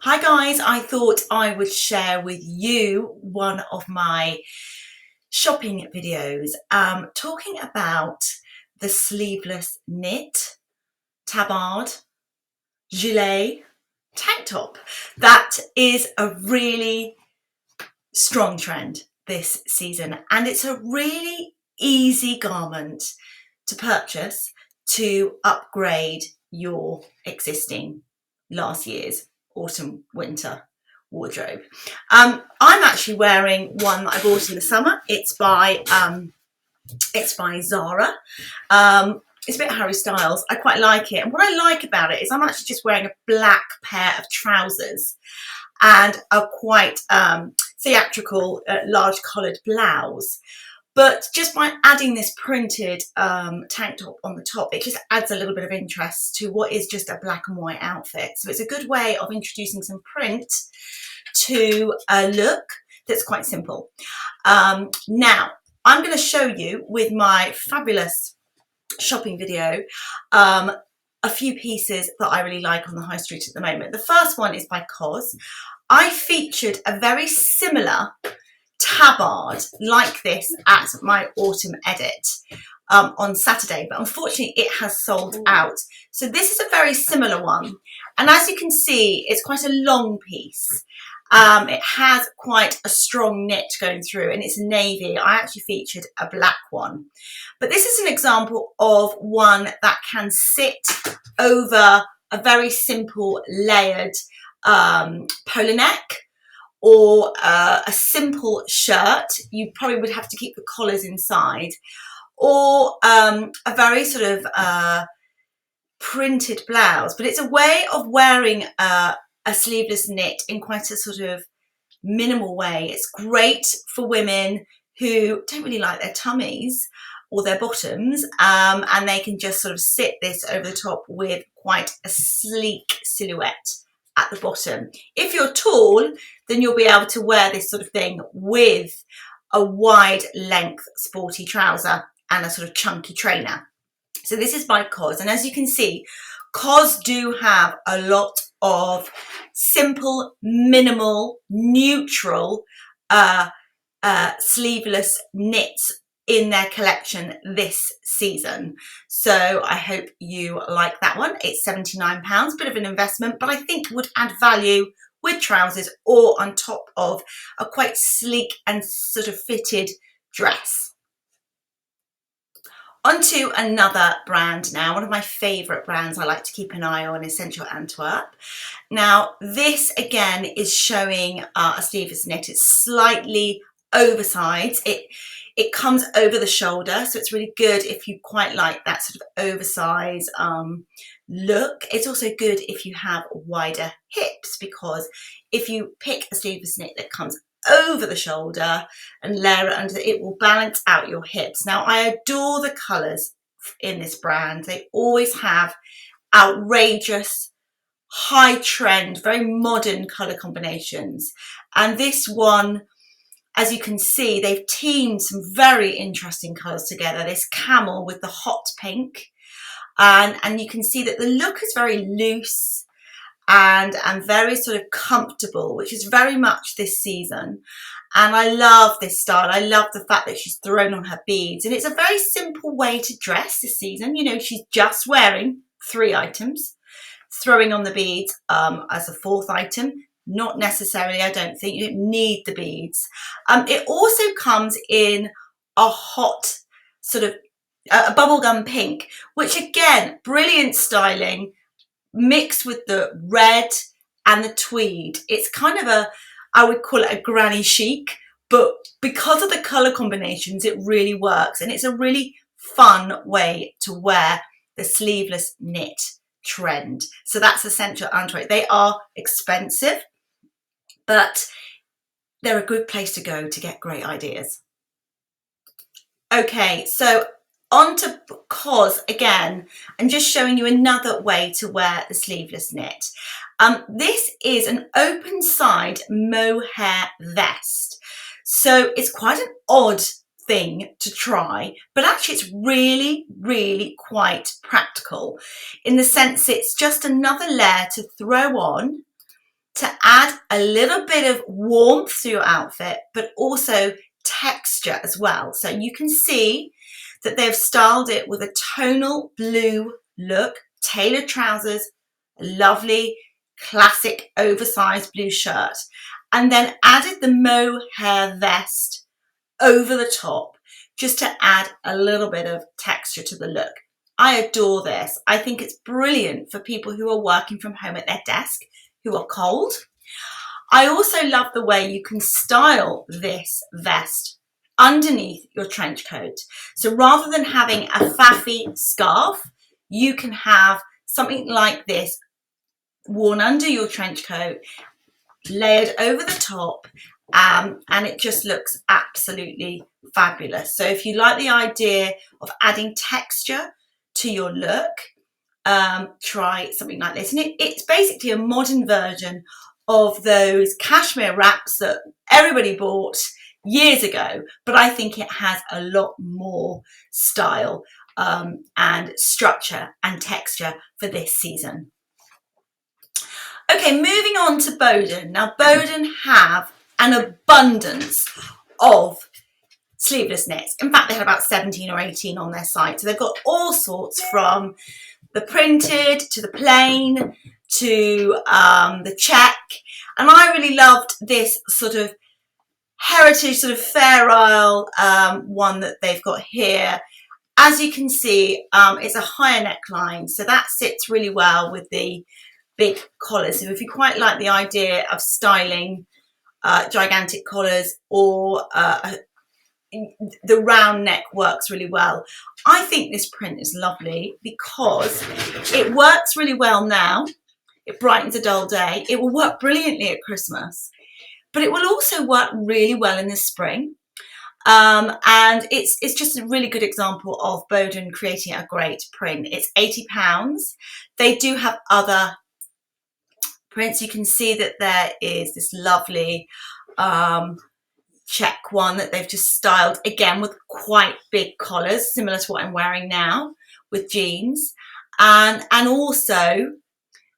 Hi guys, I thought I would share with you one of my shopping videos talking about the sleeveless knit, tabard, gilet, tank top. That is a really strong trend this season, and it's a really easy garment to purchase to upgrade your existing last year's autumn winter wardrobe. I'm actually wearing one that I bought in the summer. It's by Zara. It's a bit Harry Styles. I quite like it, and what I like about it is I'm actually just wearing a black pair of trousers and a quite theatrical large collared blouse. But just by adding this printed tank top on the top, it just adds a little bit of interest to what is just a black and white outfit. So it's a good way of introducing some print to a look that's quite simple. Now, I'm going to show you with my fabulous shopping video a few pieces that I really like on the high street at the moment. The first one is by COS. I featured a very similar tabard like this at my autumn edit on Saturday, but unfortunately it has sold out. So this is a very similar one, and as you can see, it's quite a long piece. It has quite a strong knit going through, and it's navy. I actually featured a black one, but this is an example of one that can sit over a very simple layered polo neck, or a simple shirt. You probably would have to keep the collars inside, or a very sort of printed blouse. But it's a way of wearing a sleeveless knit in quite a sort of minimal way. It's great for women who don't really like their tummies or their bottoms, and they can just sort of sit this over the top with quite a sleek silhouette at the bottom. If you're tall, then you'll be able to wear this sort of thing with a wide length sporty trouser and a sort of chunky trainer. So this is by COS, and as you can see, COS do have a lot of simple, minimal, neutral sleeveless knits in their collection this season. So I hope you like that one. It's £79, bit of an investment, but I think would add value with trousers or on top of a quite sleek and sort of fitted dress. Onto another brand now, one of my favourite brands I like to keep an eye on, Essential Antwerp. Now this again is showing a sleeveless knit. It's slightly oversized. It comes over the shoulder, so it's really good if you quite like that sort of oversized look. It's also good if you have wider hips, because if you pick a sleeveless knit that comes over the shoulder and layer it under, it will balance out your hips. Now I adore the colours in this brand. They always have outrageous, high trend, very modern colour combinations, and this one, as you can see, they've teamed some very interesting colours together. This camel with the hot pink, and you can see that the look is very loose and very sort of comfortable, which is very much this season. And I love this style. I love the fact that she's thrown on her beads, and it's a very simple way to dress this season. You know, she's just wearing 3 items, throwing on the beads as a 4th item. Not necessarily, I don't think. You don't need the beads. It also comes in a hot sort of a bubblegum pink, which again, brilliant styling mixed with the red and the tweed. It's kind of I would call it a granny chic, but because of the colour combinations, it really works, and it's a really fun way to wear the sleeveless knit trend. So that's Essential Antwerp. They are expensive, but they're a good place to go to get great ideas. Okay, so on to COS again, and just showing you another way to wear the sleeveless knit. This is an open side mohair vest. So it's quite an odd thing to try, but actually it's really, really quite practical, in the sense it's just another layer to throw on to add a little bit of warmth to your outfit, but also texture as well. So you can see that they've styled it with a tonal blue look, tailored trousers, a lovely classic oversized blue shirt, and then added the mohair vest over the top just to add a little bit of texture to the look. I adore this. I think it's brilliant for people who are working from home at their desk, who are cold. I also love the way you can style this vest underneath your trench coat. So rather than having a faffy scarf, you can have something like this worn under your trench coat, layered over the top, and it just looks absolutely fabulous. So if you like the idea of adding texture to your look, try something like this. And it's basically a modern version of those cashmere wraps that everybody bought years ago, but I think it has a lot more style and structure and texture for this season. Okay, moving on to Boden. Now, Boden have an abundance of sleeveless knits. In fact, they had about 17 or 18 on their site. So they've got all sorts, from the printed to the plain to the check. And I really loved this sort of heritage, sort of Fair Isle one that they've got here. As you can see, it's a higher neckline, so that sits really well with the big collars. So if you quite like the idea of styling gigantic collars, or the round neck works really well. I think this print is lovely because it works really well now. It brightens a dull day. It will work brilliantly at Christmas, but it will also work really well in the spring. And it's just a really good example of Boden creating a great print. It's £80. They do have other prints. You can see that there is this lovely check one that they've just styled, again with quite big collars, similar to what I'm wearing now with jeans. And also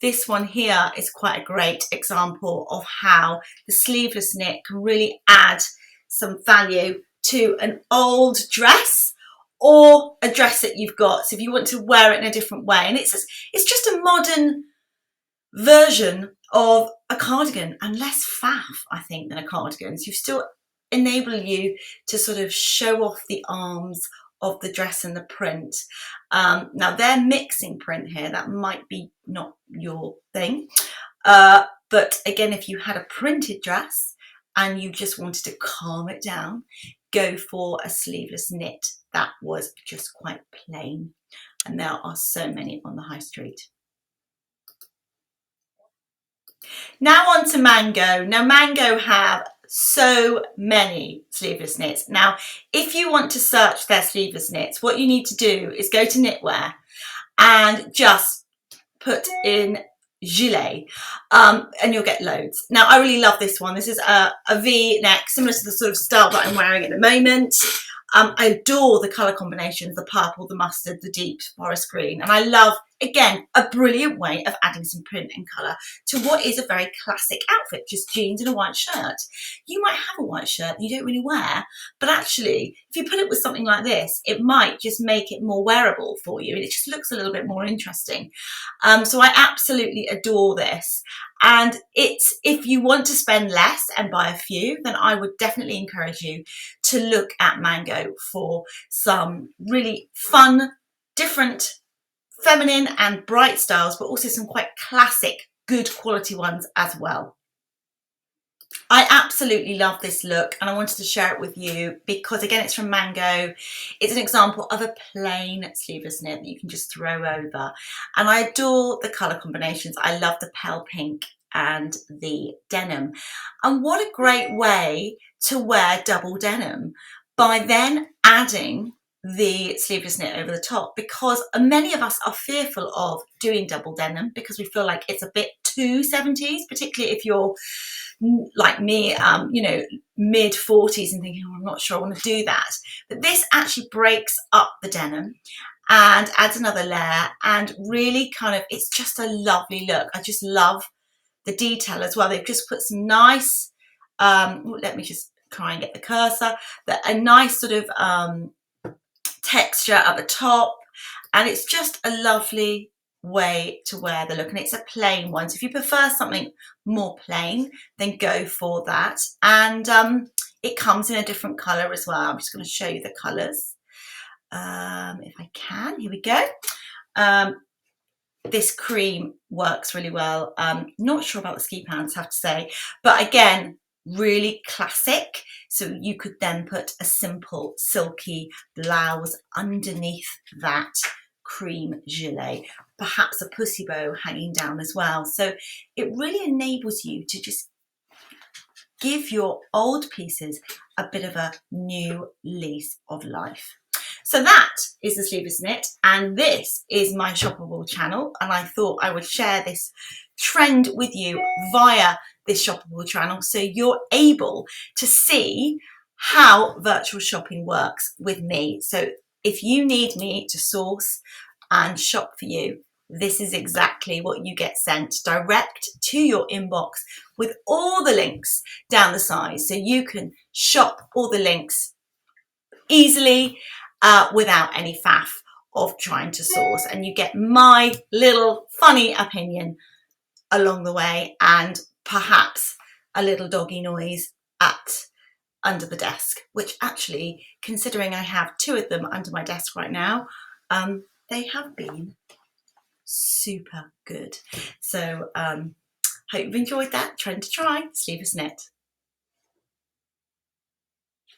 this one here is quite a great example of how the sleeveless knit can really add some value to an old dress or a dress that you've got. So if you want to wear it in a different way, and it's just a modern version of a cardigan, and less faff, I think, than a cardigan. So you still enable you to sort of show off the arms of the dress and the print. Now they're mixing print here. That might be not your thing. But again, if you had a printed dress and you just wanted to calm it down, go for a sleeveless knit that was just quite plain. And there are so many on the high street. Now on to Mango. Now Mango have so many sleeveless knits. Now, if you want to search their sleeveless knits, what you need to do is go to Knitwear and just put in gilet, and you'll get loads. Now, I really love this one. This is a V-neck, similar to the sort of style that I'm wearing at the moment. I adore the colour combinations, the purple, the mustard, the deep forest green. And I love, again, a brilliant way of adding some print and colour to what is a very classic outfit, just jeans and a white shirt. You might have a white shirt that you don't really wear, but actually, if you put it with something like this, it might just make it more wearable for you. And it just looks a little bit more interesting. So I absolutely adore this. And it's, if you want to spend less and buy a few, then I would definitely encourage you to look at Mango for some really fun, different, feminine and bright styles, but also some quite classic, good quality ones as well. I absolutely love this look, and I wanted to share it with you because, again, it's from Mango. It's an example of a plain sleeveless knit that you can just throw over. And I adore the colour combinations. I love the pale pink and the denim. And what a great way to wear double denim by then adding the sleeveless knit over the top, because many of us are fearful of doing double denim because we feel like it's a bit too 70s, particularly if you're like me, you know, mid 40s and thinking, oh, I'm not sure I want to do that. But this actually breaks up the denim and adds another layer, and really kind of, it's just a lovely look. I just love the detail as well. They've just put some nice, let me just try and get the cursor, a nice sort of texture at the top, and it's just a lovely way to wear the look, and it's a plain one. So if you prefer something more plain, then go for that. And it comes in a different colour as well. I'm just going to show you the colours if I can. Here we go. This cream works really well. Not sure about the ski pants, I have to say, but again, really classic. So you could then put a simple silky blouse underneath that cream gilet, perhaps a pussy bow hanging down as well. So it really enables you to just give your old pieces a bit of a new lease of life. So that is the Sleeveless Knit, and this is my shoppable channel, and I thought I would share this trend with you via this shoppable channel so you're able to see how virtual shopping works with me. So if you need me to source and shop for you, this is exactly what you get sent direct to your inbox with all the links down the side, so you can shop all the links easily without any faff of trying to source, and you get my little funny opinion along the way, and perhaps a little doggy noise under the desk, which actually, considering I have 2 of them under my desk right now, they have been super good. So hope you've enjoyed that trend to try Sleeveless Knit.